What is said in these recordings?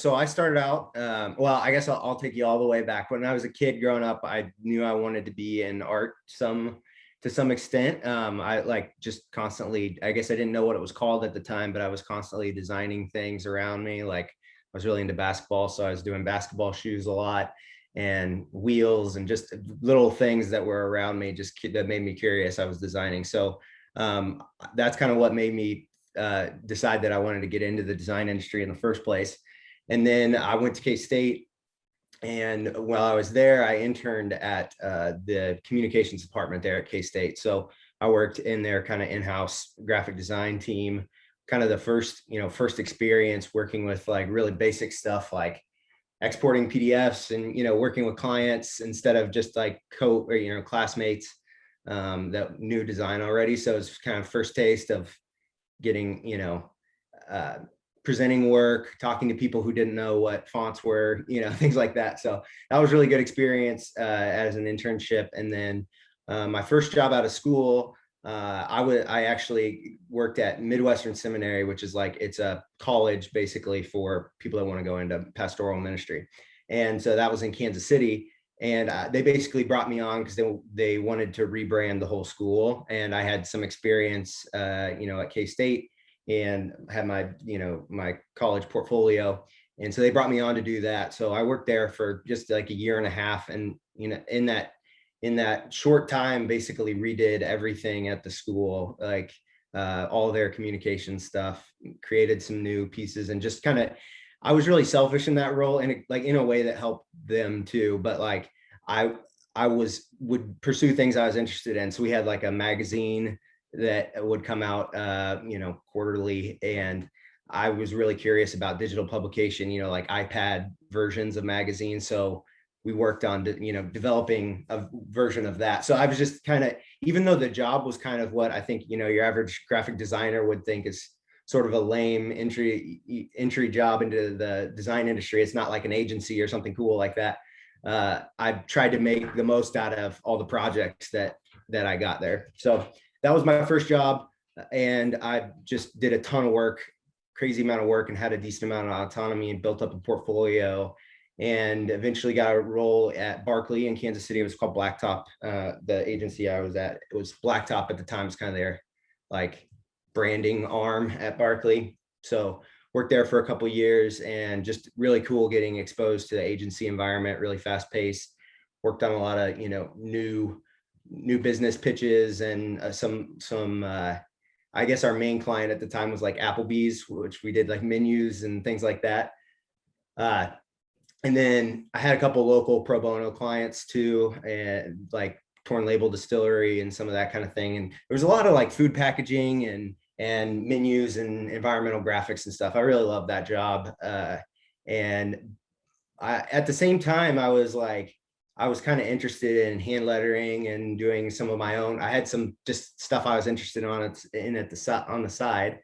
so I started out, well, I guess I'll take you all the way back. When I was a kid growing up, I knew I wanted to be in art to some extent. I like just constantly, I guess I didn't know what it was called at the time, but I was constantly designing things around me. Like I was really into basketball, so I was doing basketball shoes a lot and wheels and just little things that were around me, just that made me curious. I was designing. So that's kind of what made me decide that I wanted to get into the design industry in the first place. And then I went to K-State, and while I was there, I interned at the communications department there at K-State. So I worked in their kind of in-house graphic design team, kind of the first experience working with like really basic stuff like exporting PDFs and, working with clients instead of just like classmates that knew design already. So it's kind of first taste of getting, presenting work, talking to people who didn't know what fonts were, things like that. So that was really good experience as an internship. And then my first job out of school, I actually worked at Midwestern Seminary, which is like, it's a college basically for people that want to go into pastoral ministry. And so that was in Kansas City. And they basically brought me on because they wanted to rebrand the whole school. And I had some experience, at K-State, and had my college portfolio. And so they brought me on to do that. So I worked there for just like a year and a half. And, in that short time, basically redid everything at the school, like all their communication stuff, created some new pieces, and just kind of, I was really selfish in that role, and like in a way that helped them too. But like I would pursue things I was interested in. So we had like a magazine that would come out, quarterly. And I was really curious about digital publication, like iPad versions of magazines. So we worked on, developing a version of that. So I was just kind of, even though the job was kind of what I think, your average graphic designer would think is sort of a lame entry job into the design industry. It's not like an agency or something cool like that. I tried to make the most out of all the projects that I got there. So that was my first job, and I just did a ton of work, crazy amount of work, and had a decent amount of autonomy and built up a portfolio, and eventually got a role at Barkley in Kansas City. It was called Blacktop. The agency I was at, it was Blacktop at the time. It's kind of their like branding arm at Barkley. So worked there for a couple of years, and just really cool getting exposed to the agency environment, really fast paced. Worked on a lot of, new business pitches, and I guess our main client at the time was like Applebee's, which we did like menus and things like that. And then I had a couple local pro bono clients too, and like Torn Label Distillery and some of that kind of thing. And there was a lot of like food packaging and menus and environmental graphics and stuff. I really loved that job. And at the same time, I was kind of interested in hand lettering and doing some of my own. I had some just stuff I was interested on the side.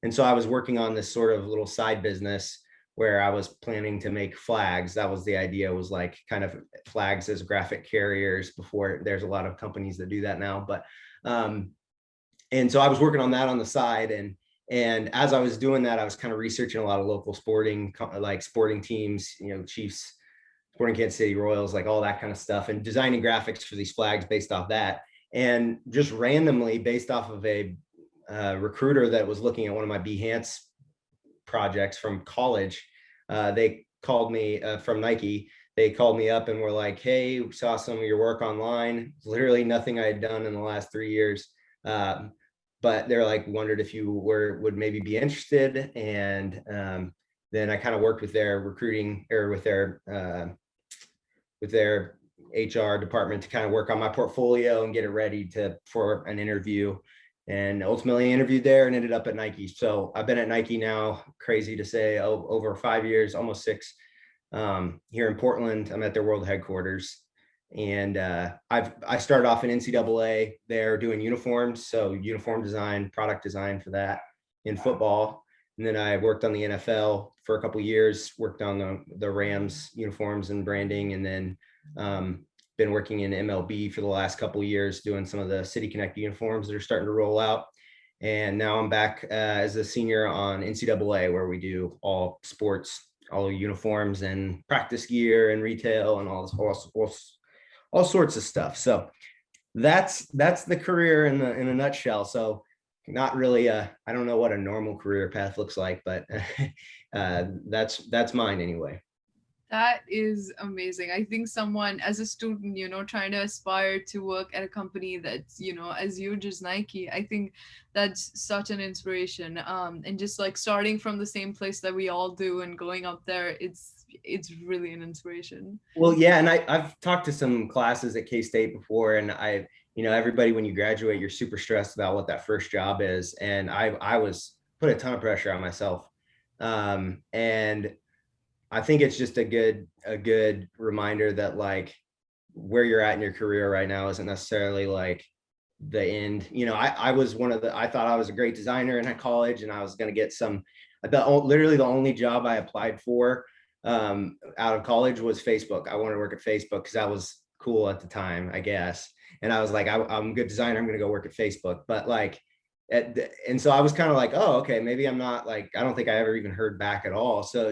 And so I was working on this sort of little side business where I was planning to make flags. That was the idea, was like kind of flags as graphic carriers. Before, there's a lot of companies that do that now, but and so I was working on that on the side. And as I was doing that, I was kind of researching a lot of local sporting teams, Chiefs, Sporting Kansas City Royals, like all that kind of stuff, and designing graphics for these flags based off that. And just randomly, based off of a recruiter that was looking at one of my Behance projects from college, they called me from Nike. They called me up and were like, "Hey, we saw some of your work online." It's literally nothing I had done in the last 3 years. But they're like, wondered if you would maybe be interested. And then I kind of worked with their recruiting, or with their HR department, to kind of work on my portfolio and get it ready for an interview, and ultimately interviewed there and ended up at Nike. So I've been at Nike now, crazy to say, over 5 years, almost 6, here in Portland. I'm at their world headquarters. And I started off in NCAA there doing uniforms. So uniform design, product design for that in football. And then I worked on the NFL for a couple of years, worked on the Rams uniforms and branding, and then been working in MLB for the last couple of years, doing some of the City Connect uniforms that are starting to roll out. And now I'm back as a senior on NCAA, where we do all sports all uniforms and practice gear and retail and all sorts of stuff. So that's the career in a nutshell. So not really I don't know what a normal career path looks like, but that's mine anyway. That is amazing. I think someone as a student, trying to aspire to work at a company that's, as huge as Nike, I think that's such an inspiration. And just like starting from the same place that we all do and going up there, it's really an inspiration. Well, yeah, and I've talked to some classes at K-State before, and everybody, when you graduate, you're super stressed about what that first job is, and I was put a ton of pressure on myself, and I think it's just a good reminder that like where you're at in your career right now isn't necessarily like the end. I was I thought I was a great designer in college, and I was going to get literally the only job I applied for out of college was Facebook. I wanted to work at Facebook because that was cool at the time, I guess. And I was like, I'm a good designer. I'm going to go work at Facebook. But like, and so I was kind of like, oh, okay, maybe I'm not like, I don't think I ever even heard back at all. So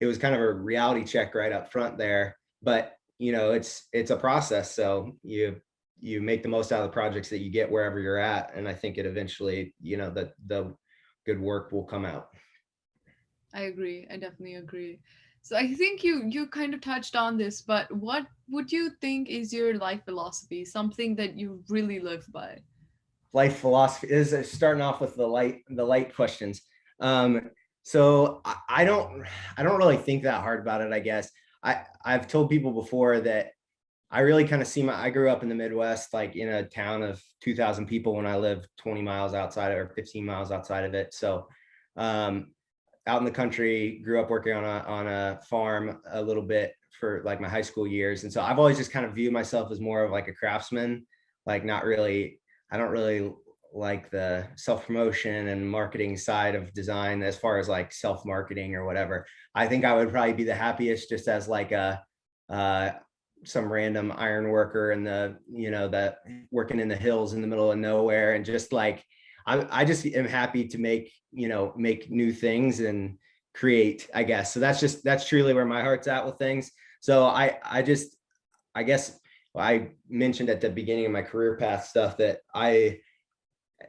it was kind of a reality check right up front there. But it's a process. So you make the most out of the projects that you get wherever you're at. And I think it eventually, the good work will come out. I agree. I definitely agree. So I think you kind of touched on this, but what would you think is your life philosophy? Something that you really live by? Life philosophy is starting off with the light questions. So I don't really think that hard about it, I guess. I've told people before that I really kind of I grew up in the Midwest, like in a town of 2,000 people when I lived 20 miles outside or 15 miles outside of it. So out in the country, grew up working on a farm a little bit for like my high school years. And so I've always just kind of viewed myself as more of like a craftsman, like not really, I don't really like the self-promotion and marketing side of design as far as like self-marketing or whatever. I think I would probably be the happiest just as like uh some random iron worker in that working in the hills in the middle of nowhere, and just like I just am happy to make new things and create, I guess. So that's truly where my heart's at with things. So I guess I mentioned at the beginning of my career path stuff that I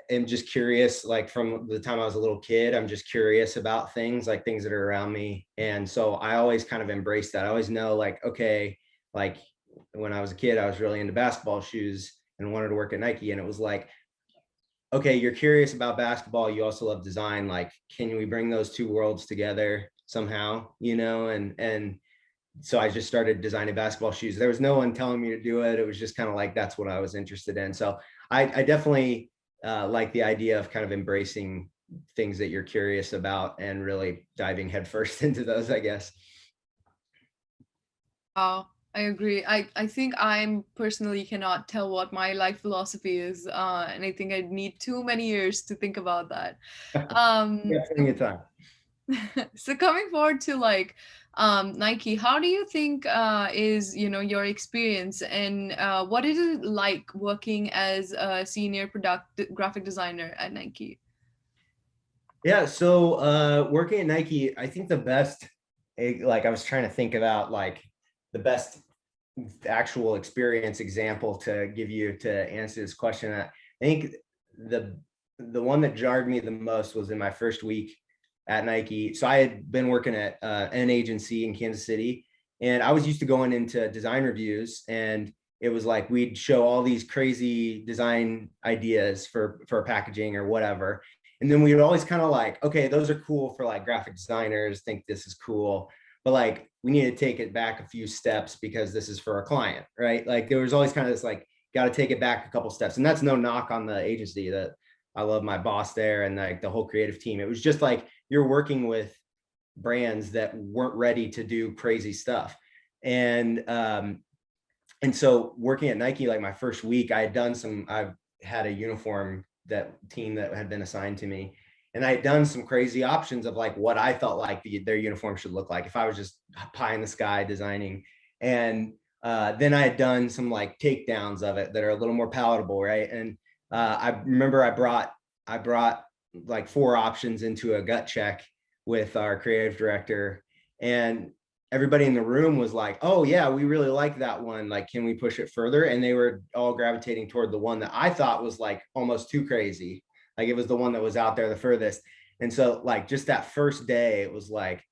am just curious, like from the time I was a little kid, I'm just curious about things, like things that are around me. And so I always kind of embrace that. I always know like, okay, like when I was a kid, I was really into basketball shoes and wanted to work at Nike. And it was like, okay, you're curious about basketball, you also love design. Like, can we bring those two worlds together somehow? And so I just started designing basketball shoes. There was no one telling me to do it. It was just kind of like, that's what I was interested in. So I definitely like the idea of kind of embracing things that you're curious about and really diving headfirst into those, I guess. Wow, I agree. I think I'm personally cannot tell what my life philosophy is, and I think I'd need too many years to think about that. Um, Yeah, plenty of time. so coming forward to like Nike, how do you think is your experience, and what is it like working as a senior product graphic designer at Nike? Yeah, so working at Nike, I think the best, like I was trying to think about like the best actual experience example to give you to answer this question. I think the the one that jarred me the most was in my first week at Nike. So I had been working at an agency in Kansas City, and I was used to going into design reviews, and it was like we'd show all these crazy design ideas for packaging or whatever. And then we would always kind of like, okay, those are cool for like graphic designers, think this is cool, but like we need to take it back a few steps because this is for a client, right? Like there was always kind of this like, got to take it back a couple steps. And that's no knock on the agency. That I love my boss there and like the whole creative team. It was just like you're working with brands that weren't ready to do crazy stuff. And so working at Nike, like my first week, I've had a uniform that team that had been assigned to me. And I had done some crazy options of like what I felt like their uniform should look like if I was just pie in the sky designing. And then I had done some like takedowns of it that are a little more palatable, right? And I remember I brought like 4 options into a gut check with our creative director, And everybody in the room was like, oh yeah, we really like that one. Like, can we push it further? And they were all gravitating toward the one that I thought was like almost too crazy. Like it was the one that was out there the furthest. And so like just that first day, it was like,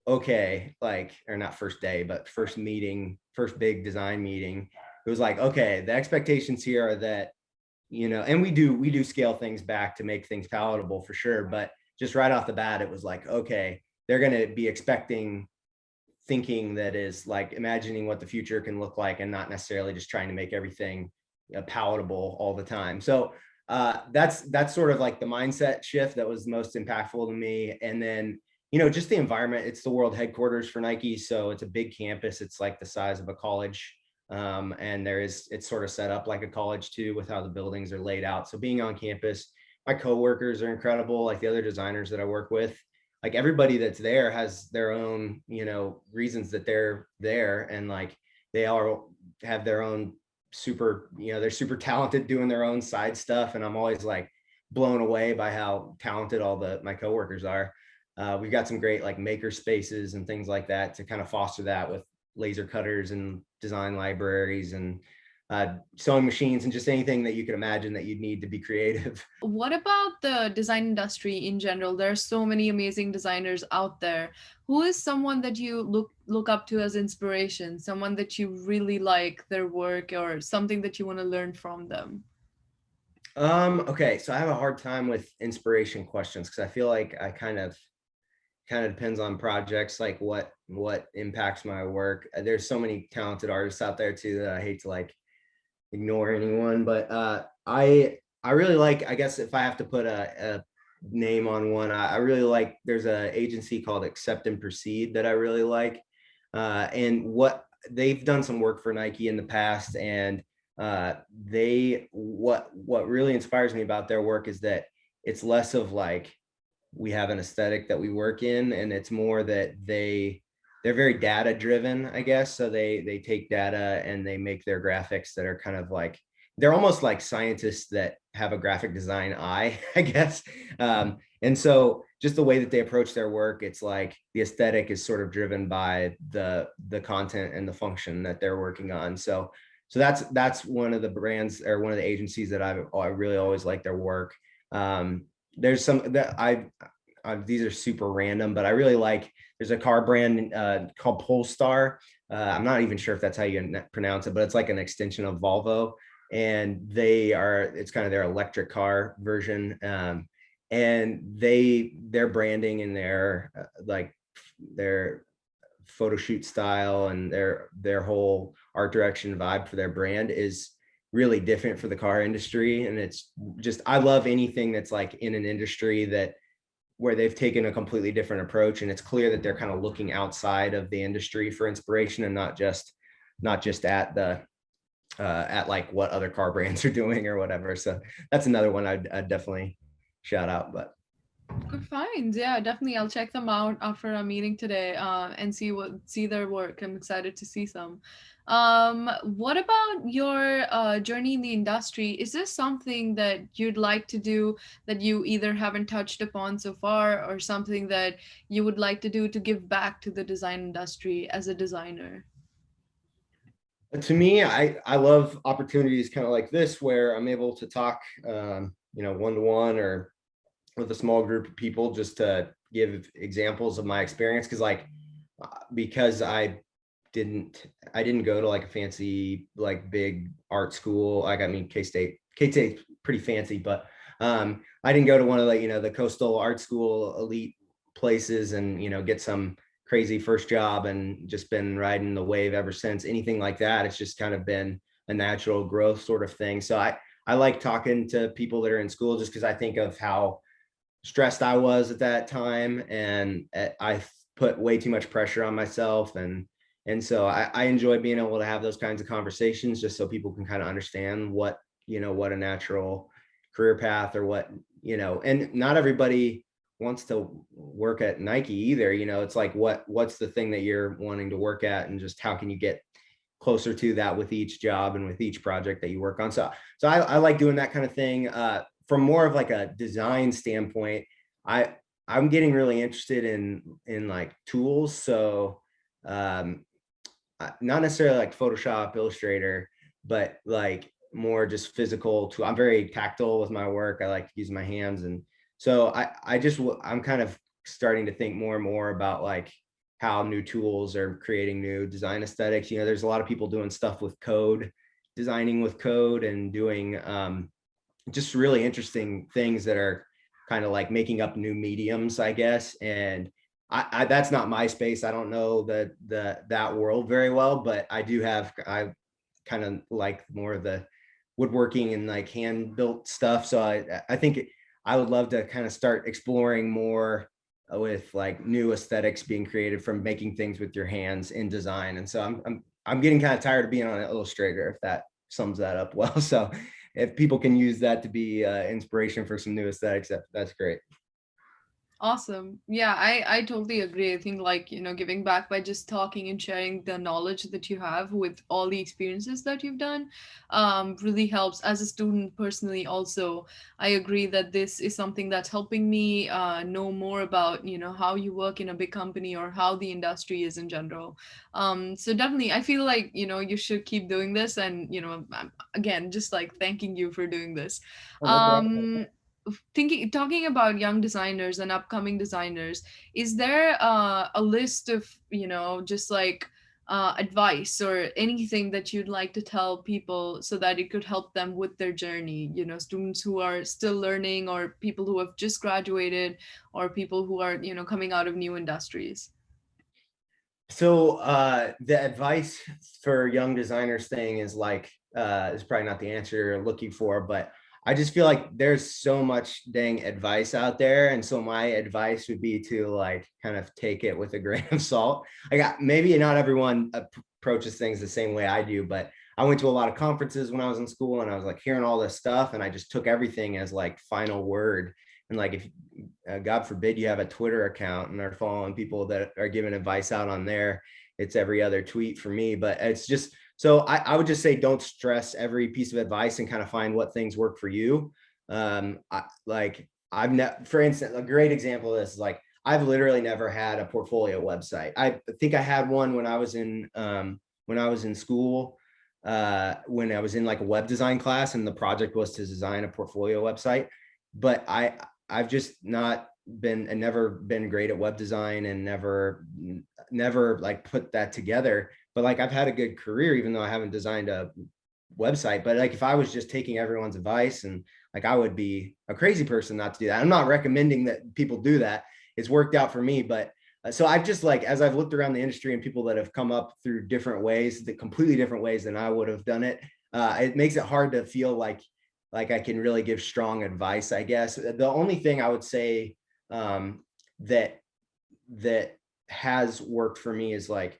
okay, like, or not first day, but first meeting, first big design meeting. It was like, okay, the expectations here are that, and we do scale things back to make things palatable for sure. But just right off the bat, it was like, okay, they're going to be expecting thinking that is like imagining what the future can look like and not necessarily just trying to make everything palatable all the time. So that's sort of like the mindset shift that was most impactful to me. And then, just the environment. It's the world headquarters for Nike. So it's a big campus. It's like the size of a college. And it's sort of set up like a college too, with how the buildings are laid out. So being on campus, my coworkers are incredible. Like the other designers that I work with, like everybody that's there has their own, reasons that they're there. And like, they all have their own super, they're super talented doing their own side stuff. And I'm always like blown away by how talented all my coworkers are. We've got some great like maker spaces and things like that to kind of foster that, with laser cutters and design libraries and sewing machines and just anything that you could imagine that you'd need to be creative. What about the design industry in general? There are so many amazing designers out there. Who is someone that you look up to as inspiration? Someone that you really like their work, or something that you want to learn from them? Okay, so I have a hard time with inspiration questions because I feel like I kind of depends on projects, like what impacts my work. There's so many talented artists out there too that I hate to like ignore anyone, but I really like, I guess if I have to put a name on one, I really like, there's a agency called Accept and Proceed that I really like. And what they've done some work for Nike in the past, and what really inspires me about their work is that it's less of like, we have an aesthetic that we work in, and it's more that they're very data driven, I guess. So they take data and they make their graphics that are kind of like, they're almost like scientists that have a graphic design eye, I guess. And so just the way that they approach their work, it's like the aesthetic is sort of driven by the content and the function that they're working on. So that's one of the brands, or one of the agencies that I really always like their work. There's some that these are super random, but I really like, there's a car brand called Polestar. I'm not even sure if that's how you pronounce it, but it's like an extension of Volvo. And it's kind of their electric car version. And their branding and their like their photo shoot style and their whole art direction vibe for their brand is really different for the car industry. And it's just, I love anything that's like in an industry where they've taken a completely different approach, and it's clear that they're kind of looking outside of the industry for inspiration, and not just at like what other car brands are doing or whatever. So that's another one I'd definitely shout out. But Good finds. Yeah, definitely. I'll check them out after our meeting today, and see their work. I'm excited to see some. What about your journey in the industry? Is this something that you'd like to do that you either haven't touched upon so far, or something that you would like to do to give back to the design industry as a designer? to me, I love opportunities kind of like this, where I'm able to talk, one-to-one or with a small group of people, just to give examples of my experience. Because didn't go to like a fancy, like big art school. Like, I mean, K-State's pretty fancy, but I didn't go to one of the coastal art school elite places and, get some crazy first job and just been riding the wave ever since. Anything like that. It's just kind of been a natural growth sort of thing. So I like talking to people that are in school, just because I think of how stressed I was at that time, and I put way too much pressure on myself, and so I enjoy being able to have those kinds of conversations, just so people can kind of understand what a natural career path, or what, and not everybody wants to work at Nike either. It's like, what's the thing that you're wanting to work at, and just how can you get closer to that with each job and with each project that you work on. So I like doing that kind of thing. From more of like a design standpoint, I I'm getting really interested in like tools. So not necessarily like Photoshop, Illustrator, but like more just physical tool. I'm very tactile with my work. I like to use my hands. And so I'm kind of starting to think more and more about like how new tools are creating new design aesthetics. There's a lot of people doing stuff with code, designing with code, and doing just really interesting things that are kind of like making up new mediums, I guess. And I that's not my space. I don't know that world very well, but I kind of like more of the woodworking and like hand built stuff. So I think I would love to kind of start exploring more with like new aesthetics being created from making things with your hands in design. And so I'm getting kind of tired of being on an Illustrator, if that sums that up well. So if people can use that to be inspiration for some new aesthetics, that's great. Awesome. Yeah, I totally agree. I think like, giving back by just talking and sharing the knowledge that you have with all the experiences that you've done really helps. As a student personally also, I agree that this is something that's helping me know more about, how you work in a big company or how the industry is in general. So definitely, I feel like, you should keep doing this. And, again, just like thanking you for doing this. Oh, no problem. Talking about young designers and upcoming designers, is there a list of just like advice or anything that you'd like to tell people so that it could help them with their journey, students who are still learning or people who have just graduated or people who are coming out of new industries? So the advice for young designers thing is like is probably not the answer you're looking for, but I just feel like there's so much dang advice out there. And so my advice would be to like kind of take it with a grain of salt. I got maybe not everyone approaches things the same way I do, but I went to a lot of conferences when I was in school and I was like hearing all this stuff and I just took everything as like final word. And like if God forbid you have a Twitter account and are following people that are giving advice out on there, it's every other tweet for me. But it's just, so I would just say don't stress every piece of advice and kind of find what things work for you. For instance, a great example of this is like I've literally never had a portfolio website. I think I had one when I was in school, when I was in like a web design class, and the project was to design a portfolio website. But I've just not been and never been great at web design and never like put that together. But like I've had a good career, even though I haven't designed a website. But like if I was just taking everyone's advice, and like I would be a crazy person not to do that. I'm not recommending that people do that. It's worked out for me. But so I've just like, as I've looked around the industry and people that have come up through different ways, the completely different ways than I would have done it, it makes it hard to feel like I can really give strong advice, I guess. The only thing I would say that has worked for me is like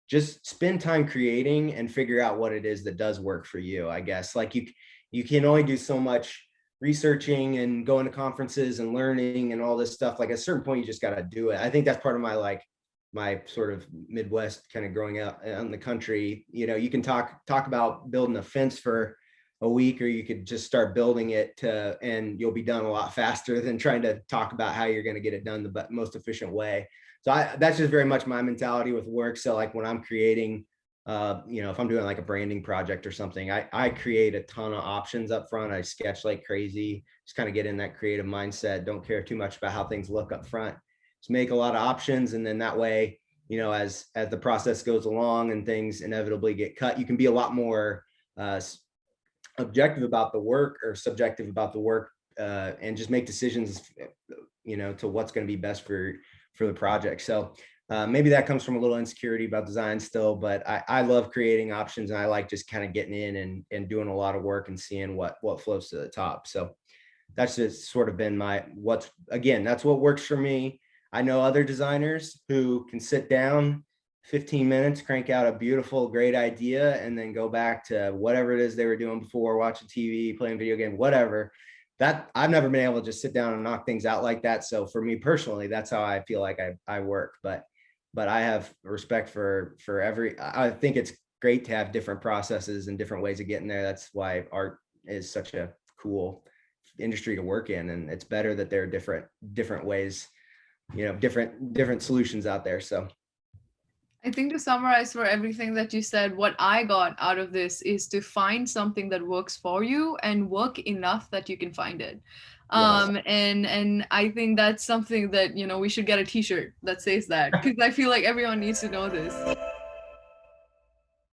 just spend time creating and figure out what it is that does work for you, I guess. Like you can only do so much researching and going to conferences and learning and all this stuff. Like at a certain point, you just got to do it. I think that's part of my sort of Midwest kind of growing up in the country. You can talk about building a fence for a week, or you could just start building it and you'll be done a lot faster than trying to talk about how you're going to get it done the most efficient way. So that's just very much my mentality with work. So like when I'm creating, if I'm doing like a branding project or something, I create a ton of options up front. I sketch like crazy, just kind of get in that creative mindset. Don't care too much about how things look up front. Just make a lot of options. And then that way, as the process goes along and things inevitably get cut, you can be a lot more objective about the work or subjective about the work, and just make decisions, to what's going to be best for the project. So maybe that comes from a little insecurity about design still, but I love creating options, and I like just kind of getting in and doing a lot of work and seeing what flows to the top. So that's just sort of been that's what works for me. I know other designers who can sit down 15 minutes, crank out a beautiful, great idea, and then go back to whatever it is they were doing before, watching TV, playing video game, whatever. That I've never been able to just sit down and knock things out like that. So for me personally, that's how I feel like I work. But I have respect for I think it's great to have different processes and different ways of getting there. That's why art is such a cool industry to work in. And it's better that there are different ways different solutions out there. So I think to summarize for everything that you said, what I got out of this is to find something that works for you and work enough that you can find it. yes. And I think that's something that, we should get a t-shirt that says that, because I feel like everyone needs to know this.